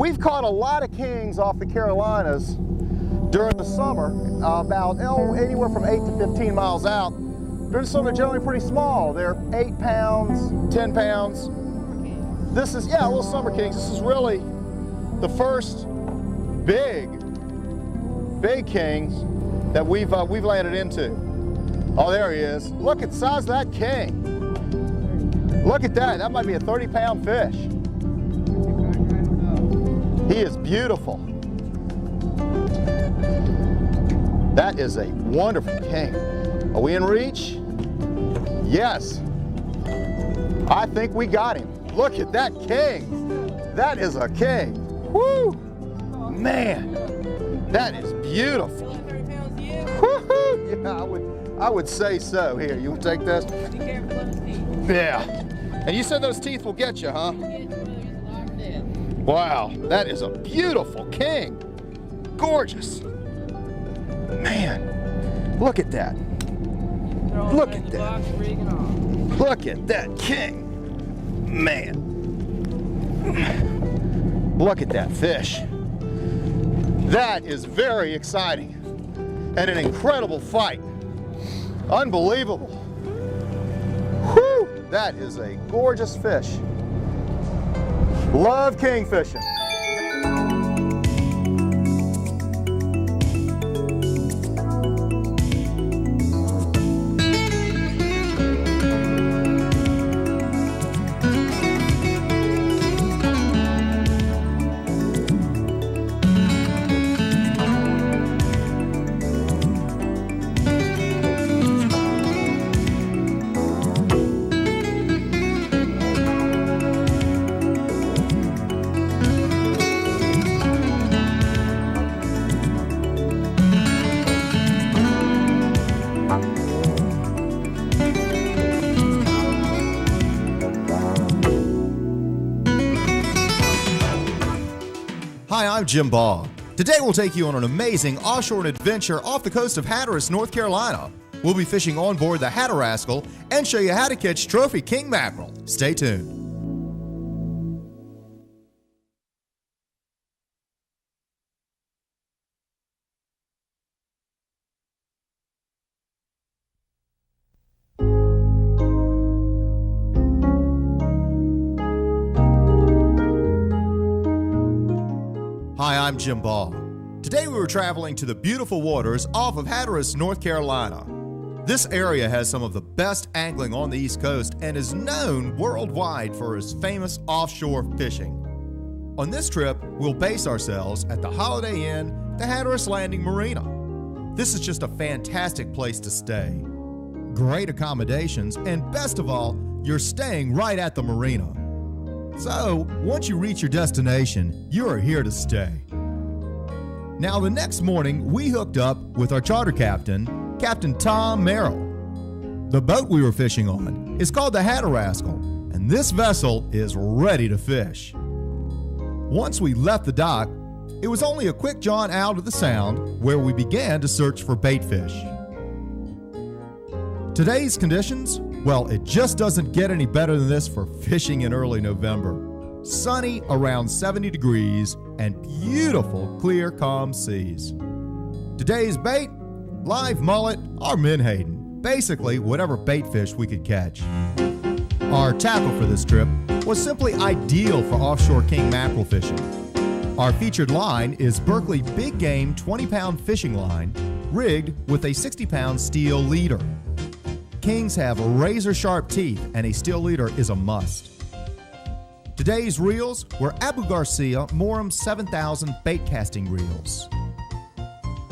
We've caught a lot of kings off the Carolinas during the summer, about anywhere from 8 to 15 miles out. During the summer, they're generally pretty small. They're 8 pounds, 10 pounds. This is, yeah, little summer kings. This is really the first big kings that we've landed into. Oh, there he is. Look at the size of that king. Look at that. That might be a 30-pound fish. He is beautiful. That is a wonderful king. Are we in reach? Yes. I think we got him. Look at that king. That is a king. Woo! Man, that is beautiful. Woo-hoo! Yeah, I would say so. Here, you want to take this? Be careful of his teeth. Yeah. And you said those teeth will get you, huh? Wow, that is a beautiful king. Gorgeous. Man, look at that. Look at that. Look at that king. Man. Look at that fish. That is very exciting and an incredible fight. Unbelievable. Whew, that is a gorgeous fish. Love king fishing. Hi, I'm Jim Baugh. Today we'll take you on an amazing offshore adventure off the coast of Hatteras, North Carolina. We'll be fishing on board the Hatteras and show you how to catch trophy king mackerel. Stay tuned. Hi, I'm Jim Baugh. Today we were traveling to the beautiful waters off of Hatteras, North Carolina. This area has some of the best angling on the East Coast and is known worldwide for its famous offshore fishing. On this trip, we'll base ourselves at the Holiday Inn, the Hatteras Landing Marina. This is just a fantastic place to stay. Great accommodations, and best of all, you're staying right at the marina. So, once you reach your destination, you are here to stay. Now, the next morning, we hooked up with our charter captain, Captain Tommy Merrill. The boat we were fishing on is called the Hatteras, and this vessel is ready to fish. Once we left the dock, it was only a quick jaunt out of the Sound where we began to search for bait fish. Today's conditions? Well, it just doesn't get any better than this for fishing in early November. Sunny, around 70 degrees, and beautiful, clear, calm seas. Today's bait? Live mullet or menhaden. Basically, whatever bait fish we could catch. Our tackle for this trip was simply ideal for offshore king mackerel fishing. Our featured line is Berkley Big Game 20-pound fishing line, rigged with a 60-pound steel leader. Kings have razor-sharp teeth, and a steel leader is a must. Today's reels were Abu Garcia Morum 7000 bait casting reels.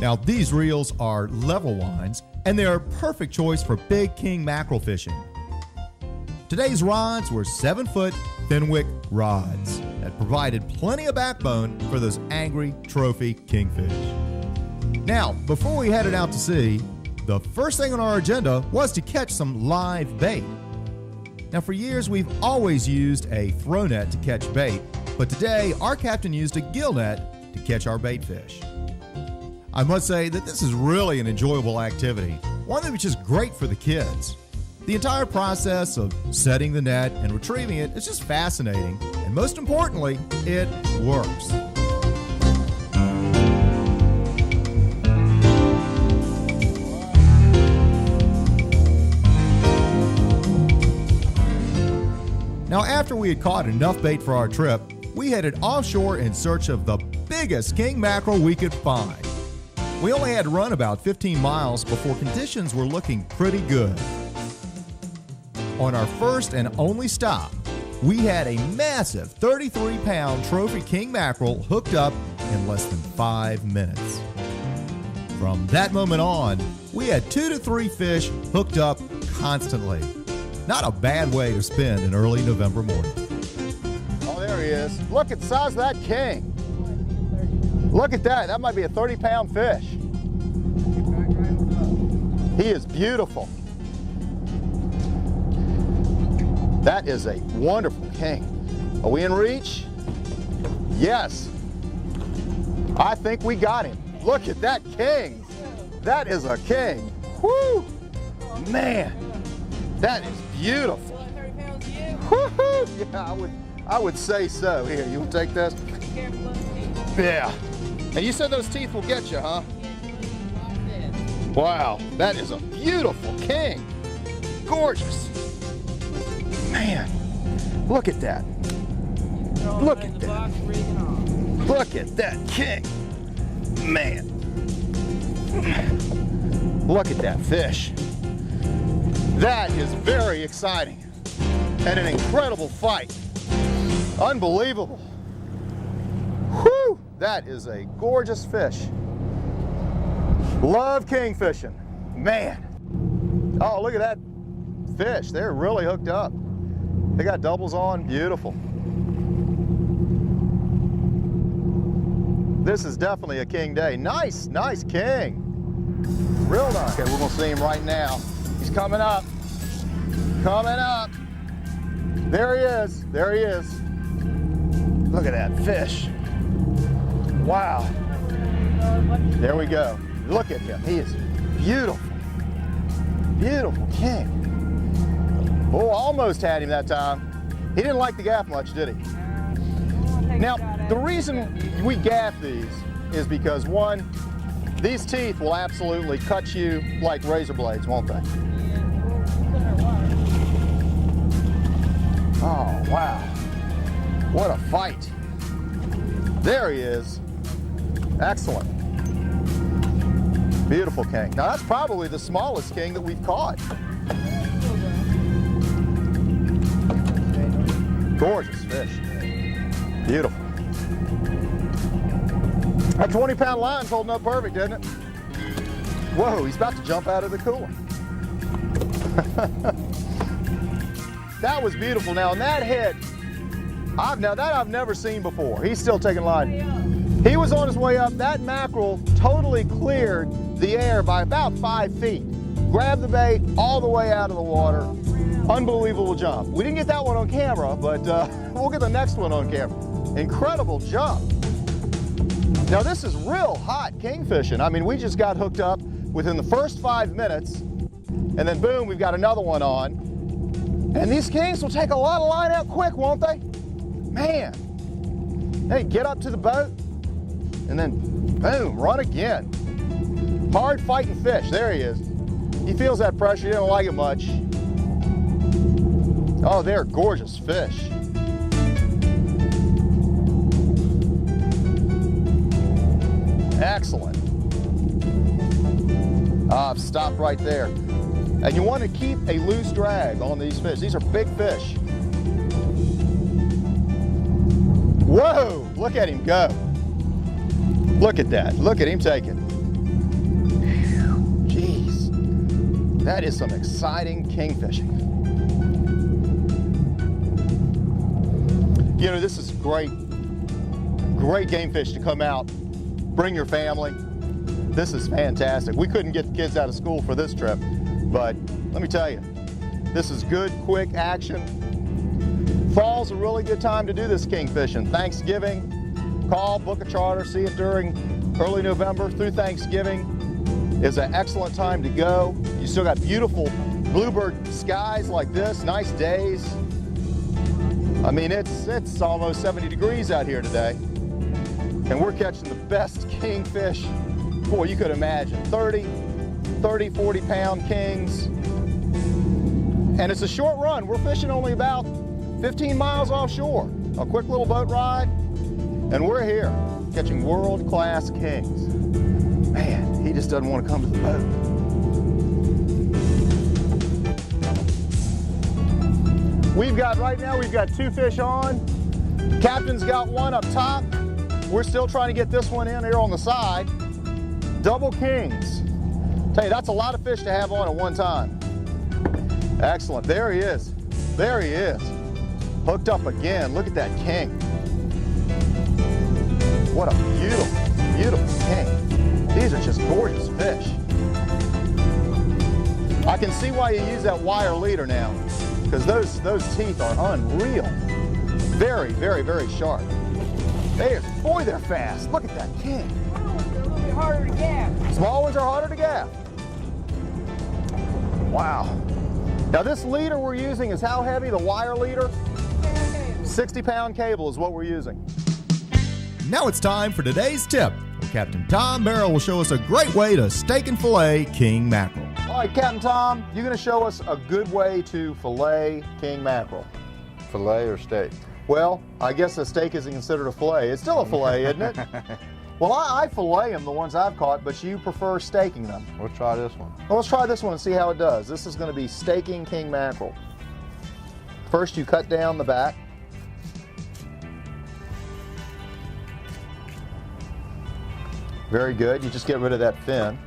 Now, these reels are level lines, and they are a perfect choice for big king mackerel fishing. Today's rods were 7-foot Fenwick rods that provided plenty of backbone for those angry trophy kingfish. Now, before we headed out to sea, the first thing on our agenda was to catch some live bait. Now, for years, we've always used a throw net to catch bait, but today, our captain used a gill net to catch our bait fish. I must say that this is really an enjoyable activity, one that was just great for the kids. The entire process of setting the net and retrieving it is just fascinating, and most importantly, it works. Now, after we had caught enough bait for our trip, we headed offshore in search of the biggest king mackerel we could find. We only had to run about 15 miles before conditions were looking pretty good. On our first and only stop, we had a massive 33-pound trophy king mackerel hooked up in less than 5 minutes. From that moment on, we had 2 to 3 fish hooked up constantly. Not a bad way to spend an early November morning. Oh, there he is. Look at the size of that king. Look at that. That might be a 30-pound fish. He is beautiful. That is a wonderful king. Are we in reach? Yes. I think we got him. Look at that king. That is a king. Whoo! Man, that is beautiful. Woo-hoo! Yeah, I would say so. Here, you want to take this? Yeah. And you said those teeth will get you, huh? Wow, that is a beautiful king. Gorgeous. Man, look at that. Look at that. Look at that king. Man. Look at that fish. That is very exciting and an incredible fight. Unbelievable. Whew, that is a gorgeous fish. Love kingfishing. Man. Oh, look at that fish. They're really hooked up. They got doubles on. Beautiful. This is definitely a king day. Nice, nice king. Real nice. Okay, we're gonna see him right now. He's coming up. Coming up. There he is. There he is. Look at that fish. Wow. There we go. Look at him. He is beautiful. Beautiful king. Oh, almost had him that time. He didn't like the gaff much, did he? Now, the reason we gaff these is because, one, these teeth will absolutely cut you like razor blades, won't they? Oh, wow. What a fight. There he is. Excellent. Beautiful king. Now, that's probably the smallest king that we've caught. Gorgeous fish. Beautiful. That 20-pound line's holding up perfect, isn't it? Whoa, he's about to jump out of the cooler. That was beautiful. Now, and that hit, I've never seen before. He's still taking line. He was on his way up. That mackerel totally cleared the air by about 5 feet. Grabbed the bait all the way out of the water. Unbelievable jump. We didn't get that one on camera, but we'll get the next one on camera. Incredible jump. Now, this is real hot kingfishing. I mean, we just got hooked up within the first 5 minutes, and then boom, we've got another one on. And these kings will take a lot of line out quick, won't they? Man. Hey, get up to the boat, and then boom, run again. Hard fighting fish. There he is. He feels that pressure. He don't like it much. Oh, they're gorgeous fish. Excellent. I've stopped right there. And you want to keep a loose drag on these fish. These are big fish. Whoa, look at him go. Look at that. Look at him take it. Jeez. That is some exciting kingfishing. You know, this is great game fish to come out, bring your family. This is fantastic. We couldn't get the kids out of school for this trip, but let me tell you, this is good, quick action. Fall's a really good time to do this kingfishing. Thanksgiving, call, book a charter, see it during early November through Thanksgiving is an excellent time to go. You still got beautiful bluebird skies like this, nice days. I mean, it's almost 70 degrees out here today. And we're catching the best kingfish, boy, you could imagine. 30, 40 pound kings. And it's a short run. We're fishing only about 15 miles offshore. A quick little boat ride, and we're here catching world-class kings. Man, he just doesn't want to come to the boat. Right now we've got 2 fish on. Captain's got one up top. We're still trying to get this one in here on the side. Double kings. Tell you, that's a lot of fish to have on at one time. Excellent, there he is. There he is. Hooked up again, look at that king. What a beautiful, beautiful king. These are just gorgeous fish. I can see why you use that wire leader now, because those teeth are unreal. Very, very, very sharp. Boy, they're fast. Look at that king. They're a little bit harder to gap. Small ones are harder to gap. Wow. Now this leader we're using is how heavy, the wire leader? 60-pound cable is what we're using. Now it's time for today's tip, where Captain Tom Merrill will show us a great way to steak and fillet king mackerel. All right, Captain Tom, you're going to show us a good way to fillet king mackerel. Fillet or steak? Well, I guess a steak isn't considered a fillet. It's still a fillet, isn't it? Well, I fillet them, the ones I've caught, but you prefer steaking them. We'll try this one. Well, let's try this one and see how it does. This is going to be steaking king mackerel. First, you cut down the back. Very good. You just get rid of that fin.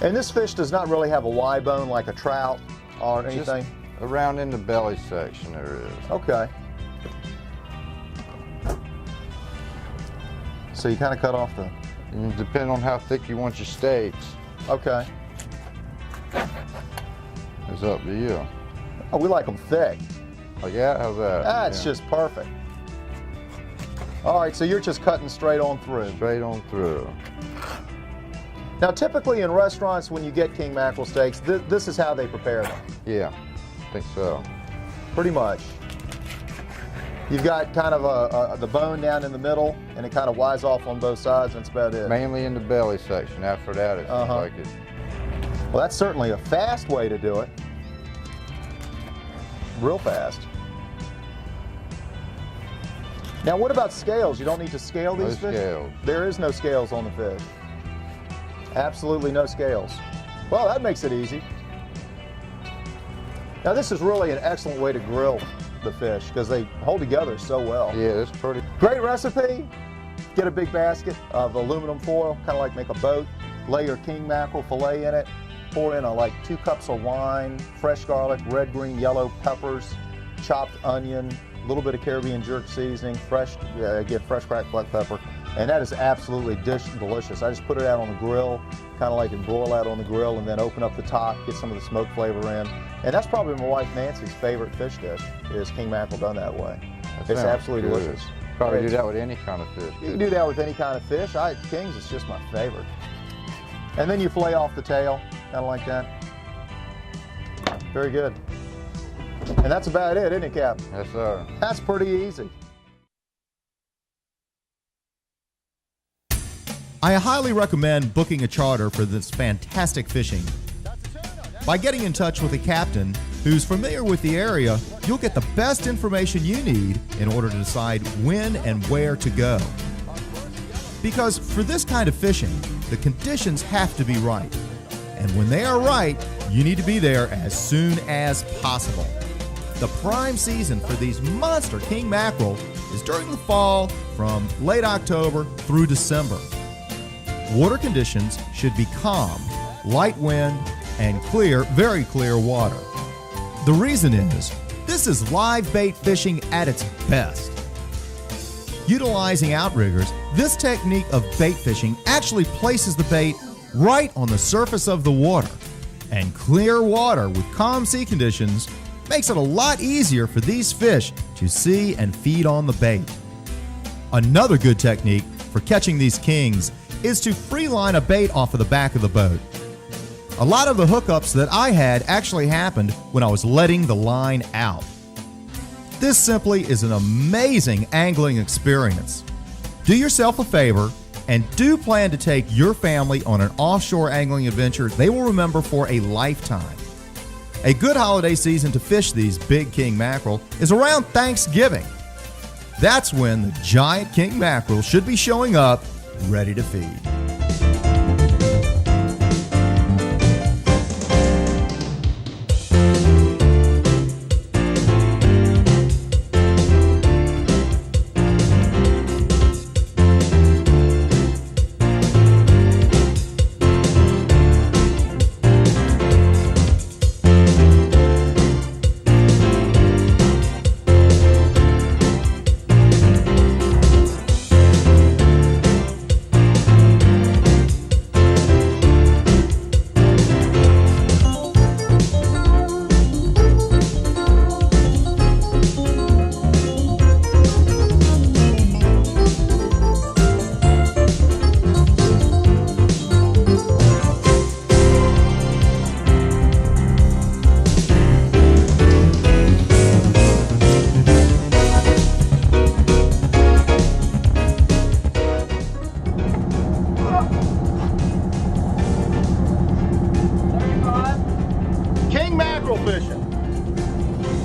And this fish does not really have a Y bone like a trout or anything. Just around in the belly section there is. Okay. So you kind of cut off the... And depending on how thick you want your steaks, Okay. it's up to you. Oh, we like them thick. Like that? How's that? That's just perfect. All right, so you're just cutting straight on through. Straight on through. Now, typically in restaurants, when you get king mackerel steaks, this is how they prepare them. Yeah, I think so. Pretty much. You've got kind of the bone down in the middle, and it kind of wise off on both sides, and that's about it. Mainly in the belly section. After that, it's like it. Well, that's certainly a fast way to do it. Real fast. Now, what about scales? You don't need to scale these fish? No scales. There is no scales on the fish. Absolutely no scales. Well, that makes it easy. Now, this is really an excellent way to grill the fish because they hold together so well. Yeah, it's pretty. Great recipe. Get a big basket of aluminum foil, kind of like make a boat. Lay your king mackerel fillet in it. Pour in like 2 cups of wine, fresh garlic, red, green, yellow peppers, chopped onion, a little bit of Caribbean jerk seasoning, fresh cracked black pepper, and that is absolutely delicious. I just put it out on the grill, kind of like and broil out on the grill, and then open up the top, get some of the smoke flavor in. And that's probably my wife Nancy's favorite fish dish, is king mackerel done that way. It's absolutely delicious. Probably do that with any kind of fish. You can do that with any kind of fish. King's is just my favorite. And then you fillet off the tail, kind of like that. Very good. And that's about it, isn't it, Cap? Yes, sir. That's pretty easy. I highly recommend booking a charter for this fantastic fishing. By getting in touch with a captain who's familiar with the area, you'll get the best information you need in order to decide when and where to go. Because for this kind of fishing, the conditions have to be right. And when they are right, you need to be there as soon as possible. The prime season for these monster king mackerel is during the fall from late October through December. Water conditions should be calm, light wind, and clear, very clear water. The reason is, this is live bait fishing at its best. Utilizing outriggers, this technique of bait fishing actually places the bait right on the surface of the water. And clear water with calm sea conditions makes it a lot easier for these fish to see and feed on the bait. Another good technique for catching these kings is to free line a bait off of the back of the boat. A lot of the hookups that I had actually happened when I was letting the line out. This simply is an amazing angling experience. Do yourself a favor and do plan to take your family on an offshore angling adventure they will remember for a lifetime. A good holiday season to fish these big king mackerel is around Thanksgiving. That's when the giant king mackerel should be showing up, ready to feed.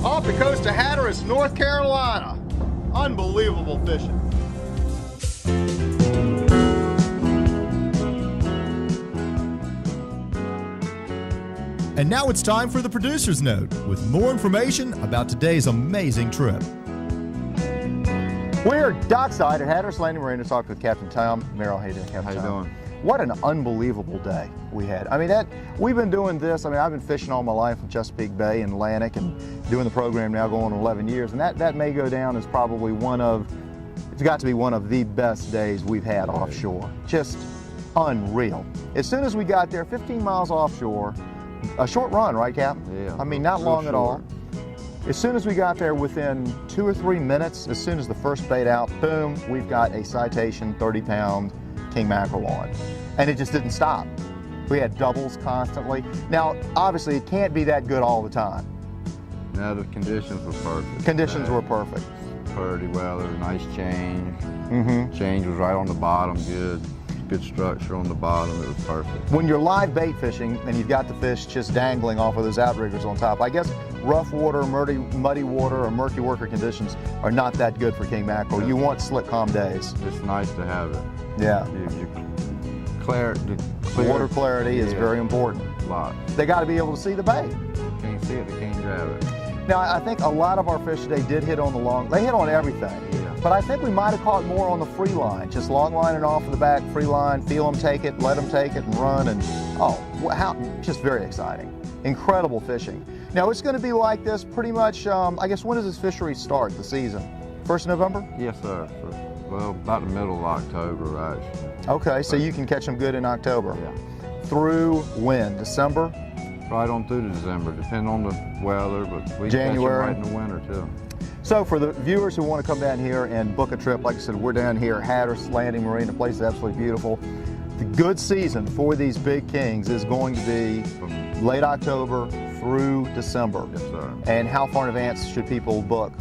Off the coast of Hatteras, North Carolina. Unbelievable fishing. And now it's time for the producer's note with more information about today's amazing trip. We're dockside at Hatteras Landing Marina to talk with Captain Tom Merrill. How you doing, Captain? How you Tom? doing? What an unbelievable day we had. I mean, we've been doing this. I mean, I've been fishing all my life in Chesapeake Bay and Atlantic and doing the program now going on 11 years. And that may go down as probably it's got to be one of the best days we've had offshore. Just unreal. As soon as we got there, 15 miles offshore, a short run, right, Captain? Yeah. I mean, not long at all. As soon as we got there, within 2 or 3 minutes, as soon as the first bait out, boom, we've got a citation 30-pound king mackerel on. And it just didn't stop. We had doubles constantly. Now, obviously, it can't be that good all the time. No, the conditions were perfect. Conditions were perfect. Pretty weather, nice change. Mm-hmm. Change was right on the bottom, good structure on the bottom. It was perfect. When you're live bait fishing and you've got the fish just dangling off of those outriggers on top, I guess rough water, muddy water, or murky worker conditions are not that good for king mackerel. Yeah. You want slick, calm days. It's nice to have it. Yeah. Water clarity is very important. Lot. They got to be able to see the bait. Can't see it, they can't grab it. Now, I think a lot of our fish today did hit on the long. They hit on everything. Yeah. But I think we might have caught more on the free line, just long lining off of the back, free line, feel them take it, let them take it and run, and just very exciting. Incredible fishing. Now, it's going to be like this pretty much, I guess, when does this fishery start, the season? 1st of November? Yes, sir. Well, about the middle of October, actually. Okay, so you can catch them good in October. Yeah. Through when? December? Right on through to December, depending on the weather, but we January. catch them right in the winter, too. So for the viewers who want to come down here and book a trip, like I said, we're down here at Hatteras Landing Marina. The place is absolutely beautiful. The good season for these big kings is going to be from late October through December. Yes, sir. And how far in advance should people book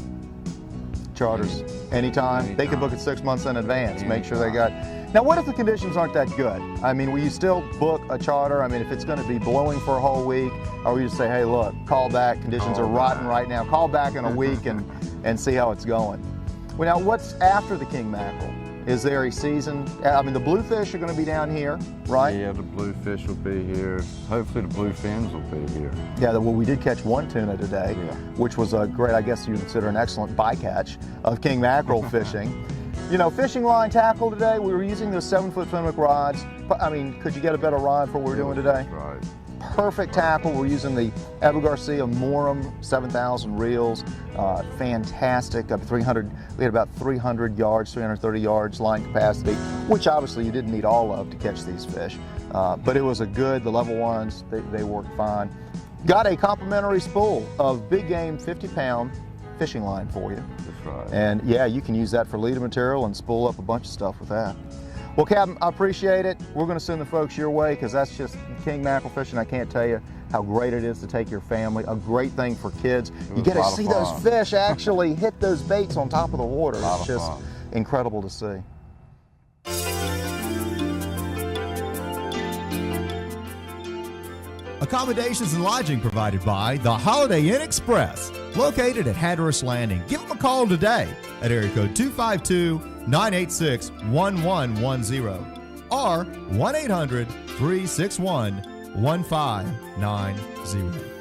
charters? Anytime? They can book it 6 months in advance. Make sure they got... Now, what if the conditions aren't that good? I mean, will you still book a charter? I mean, if it's going to be blowing for a whole week, or will you just say, hey, look, call back, conditions are rotten right now, call back in a week and see how it's going? Well, now, what's after the king mackerel? Is there a season? I mean, the bluefish are going to be down here, right? Yeah, the bluefish will be here. Hopefully the bluefins will be here. Yeah, well, we did catch one tuna today, which was a great, I guess you consider an excellent bycatch of king mackerel fishing. You know, fishing line tackle today, we were using those 7-foot Fenwick rods. I mean, could you get a better rod for what we're doing today? Right. Perfect tackle. We're using the Abu Garcia Morum 7,000 reels. Fantastic. Up 300. We had about 300 yards, 330 yards line capacity, which obviously you didn't need all of to catch these fish. But it was a good, the level ones, they worked fine. Got a complimentary spool of big game 50-pound fishing line for you. That's right. And yeah, you can use that for leader material and spool up a bunch of stuff with that. Well, Captain, I appreciate it. We're going to send the folks your way because that's just king mackerel fishing. I can't tell you how great it is to take your family. A great thing for kids. You get to see those fish actually hit those baits on top of the water. It's just incredible to see. Accommodations and lodging provided by the Holiday Inn Express, located at Hatteras Landing. Give them a call today at area code 252-986-1110 or 1-800-361-1590.